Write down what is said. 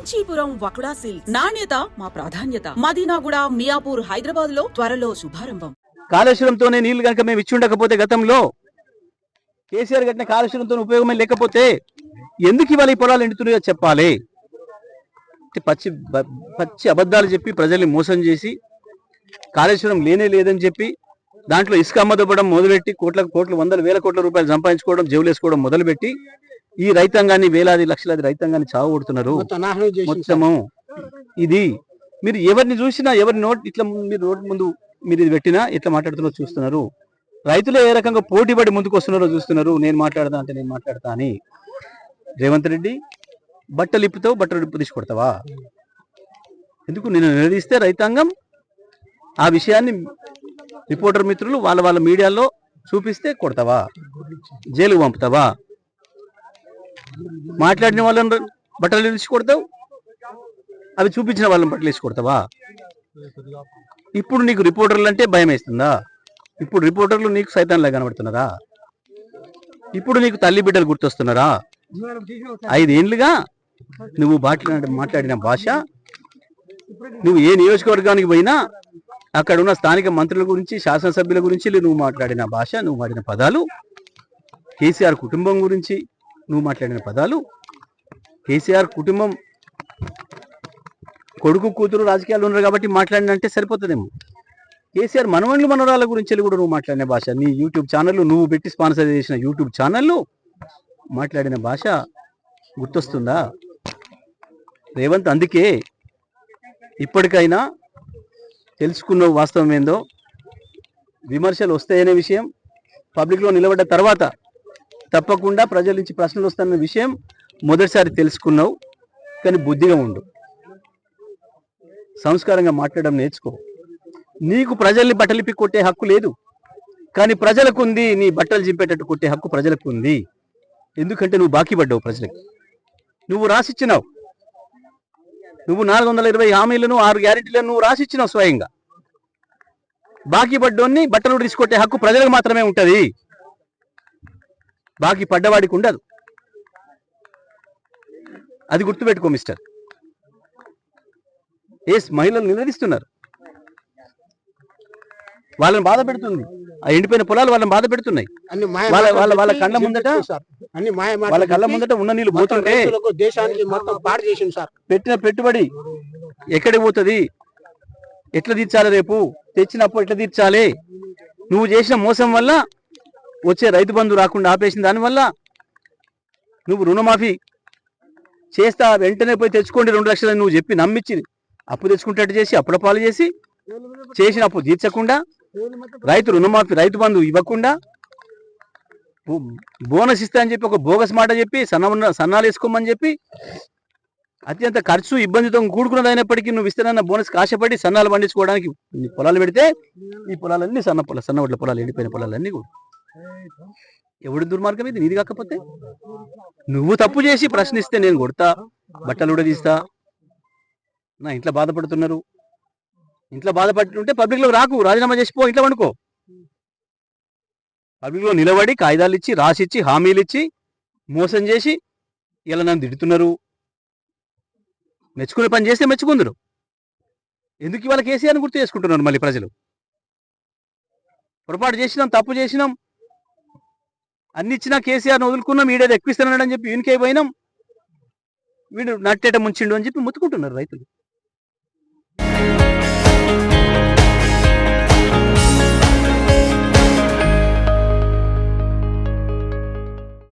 Kanchipuram వకుడా silks నాణ్యత మా ప్రాధాన్యత. మదీనాగూడ, మియాపూర్, హైదరాబాద్ లో త్వరలో శుభారంభం. కాళేశ్వరంతోనే నీళ్లు కనుక మేము ఇచ్చి ఉండకపోతే గతంలో కేసీఆర్ కట్టిన కాళేశ్వరంతో ఉపయోగమే లేకపోతే ఎందుకు ఇవాళ ఈ పొలాలు ఎండుతున్నాయో చెప్పాలి. పచ్చి అబద్ధాలు చెప్పి ప్రజల్ని మోసం చేసి కాళేశ్వరం లేనే లేదని చెప్పి దాంట్లో ఇసుక అమ్మదొబ్బడం మొదలుపెట్టి కోట్ల వందల వేల కోట్ల రూపాయలు సంపాదించుకోవడం, జేవులేసుకోవడం మొదలుపెట్టి ఈ రైతాంగాన్ని వేలాది లక్షలాది రైతాంగాన్ని చావగొడుతున్నారు మొత్తము. ఇది మీరు ఎవరిని చూసినా ఎవరి ఇట్లా మీరు నోటి ముందు మీరు ఇది పెట్టినా ఎట్లా మాట్లాడుతున్నారో చూస్తున్నారు. రైతులు ఏ రకంగా పోటీపడి ముందుకు వస్తున్నారో చూస్తున్నారు. నేను మాట్లాడదా అంటే నేను మాట్లాడతా అని. రేవంత్ రెడ్డి బట్టలు ఇప్పుతావు, బట్టలు ఇప్పు తీసుకొడతావా? ఎందుకు నేను నిలదీస్తే రైతాంగం ఆ విషయాన్ని రిపోర్టర్ మిత్రులు వాళ్ళ మీడియాలో చూపిస్తే కొడతావా? జైలుకు పంపుతావా? మాట్లాడిన వాళ్ళని బట్టలు వేసి కొడతావు, అవి చూపించిన వాళ్ళని బట్టలు వేసి కొడతావా? ఇప్పుడు నీకు రిపోర్టర్లు అంటే భయం వేస్తుందా? ఇప్పుడు రిపోర్టర్లు నీకు సైతాన్లా కనబడుతున్నారా? ఇప్పుడు నీకు తల్లి బిడ్డలు గుర్తొస్తున్నారా? 5 ఏళ్లుగా నువ్వు మాట్లాడిన భాష, నువ్వు ఏ నియోజకవర్గానికి పోయినా అక్కడ ఉన్న స్థానిక మంత్రుల గురించి, శాసనసభ్యుల గురించి నువ్వు మాట్లాడిన భాష, నువ్వు వాడిన పదాలు, కేసీఆర్ కుటుంబం గురించి నువ్వు మాట్లాడిన పదాలు, కేసీఆర్ కుటుంబం కొడుకు కూతురు రాజకీయాలు ఉన్నారు కాబట్టి మాట్లాడినంటే సరిపోతుందేమో. కేసీఆర్ మనవళ్ళు మనవరాల గురించి కూడా నువ్వు మాట్లాడిన భాష, నీ యూట్యూబ్ ఛానళ్ళు, నువ్వు పెట్టి స్పాన్సర్ చేసిన యూట్యూబ్ ఛానళ్ళు మాట్లాడిన భాష గుర్తొస్తుందా రేవంత్? అందుకే ఇప్పటికైనా తెలుసుకున్నావు వాస్తవం ఏందో. విమర్శలు వస్తాయనే విషయం పబ్లిక్లో నిలబడ్డ తర్వాత తప్పకుండా ప్రజల నుంచి ప్రశ్నలు వస్తాయన్న విషయం మొదటిసారి తెలుసుకున్నావు. కానీ బుద్ధిగా ఉండు, సంస్కారంగా మాట్లాడడం నేర్చుకో. నీకు ప్రజల్ని బట్టలిప్పి కొట్టే హక్కు లేదు, కానీ ప్రజలకు ఉంది. నీ బట్టలు చింపేటట్టు కొట్టే హక్కు ప్రజలకు ఉంది. ఎందుకంటే నువ్వు బాకీ పడ్డావు ప్రజలకు. నువ్వు రాసిచ్చినావు. నువ్వు 420 హామీలను 6 గ్యారెంటీలను నువ్వు రాసిచ్చినావు స్వయంగా. బాకీ పడ్డోన్ని బట్టలు తీసుకొట్టే హక్కు ప్రజలకు మాత్రమే ఉంటుంది, బాకీ పడ్డవాడికి ఉండదు. అది గుర్తుపెట్టుకో మిస్టర్. మహిళలు నిలదీస్తున్నారు, వాళ్ళని బాధ పెడుతుంది. ఆ ఎండిపోయిన పొలాలు వాళ్ళని బాధ పెడుతున్నాయి. వాళ్ళ కళ్ళ ముందట ఉన్న నీళ్ళు పోతుంటే దేశానికి మొత్తం పాడు చేసింది సార్. పెట్టిన పెట్టుబడి ఎక్కడికి పోతుంది? ఎట్లా తీర్చాలి? రేపు తెచ్చినప్పుడు ఎట్లా తీర్చాలి? నువ్వు చేసిన మోసం వల్ల వచ్చే రైతు బంధు రాకుండా ఆపేసిన దానివల్ల నువ్వు రుణమాఫీ చేస్తా వెంటనే పోయి తెచ్చుకోండి 2 లక్షలని నువ్వు చెప్పి నమ్మించి అప్పు తెచ్చుకుంటట్టు చేసి అప్పుల పాలు చేసి చేసిన అప్పు తీర్చకుండా, రైతు రుణమాఫీ రైతు బంధు ఇవ్వకుండా, బోనస్ ఇస్తా అని చెప్పి ఒక బోగస్ మాట చెప్పి సన్నాలు వేసుకోమని చెప్పి అత్యంత ఖర్చు ఇబ్బందితో కూడుకున్నది అయినప్పటికీ నువ్వు ఇస్తానన్న బోనస్ ఆశపడి సన్నాలు పండించుకోవడానికి పొలాలు పెడితే ఈ పొలాలన్నీ సన్నవడ్ల పొలాలు, ఎండిపోయిన పొలాలన్నీ కూడా. ఎవడి దుర్మార్గం ఇది? నీది కాకపోతే నువ్వు తప్పు చేసి ప్రశ్నిస్తే నేను కొడతా, బట్టలు కూడా తీస్తా. నా ఇంట్లో బాధపడుతున్నారు, ఇంట్లో బాధపడుతుంటే పబ్లిక్లో రాకు, రాజీనామా చేసిపో, ఇంట్లో వండుకో. పబ్లిక్లో నిలబడి కాగితాలు ఇచ్చి, రాసిచ్చి, హామీలు ఇచ్చి మోసం చేసి ఇలా నన్ను తిడుతున్నారు. మెచ్చుకునే పని చేస్తే మెచ్చుకుందరు. ఎందుకు ఇవాళ కేసీఆర్ని గుర్తు చేసుకుంటున్నారు మళ్ళీ ప్రజలు? పొరపాటు చేసినాం, తప్పు చేసినాం, అన్ని ఇచ్చినా కేసీఆర్ని వదులుకున్నాం, వీడేది ఎక్కిస్తున్నాడని చెప్పి వీనికే పోయినాం, వీడు నట్టేట ముంచిండు అని చెప్పి ముత్తుకుంటున్నారు రైతులు.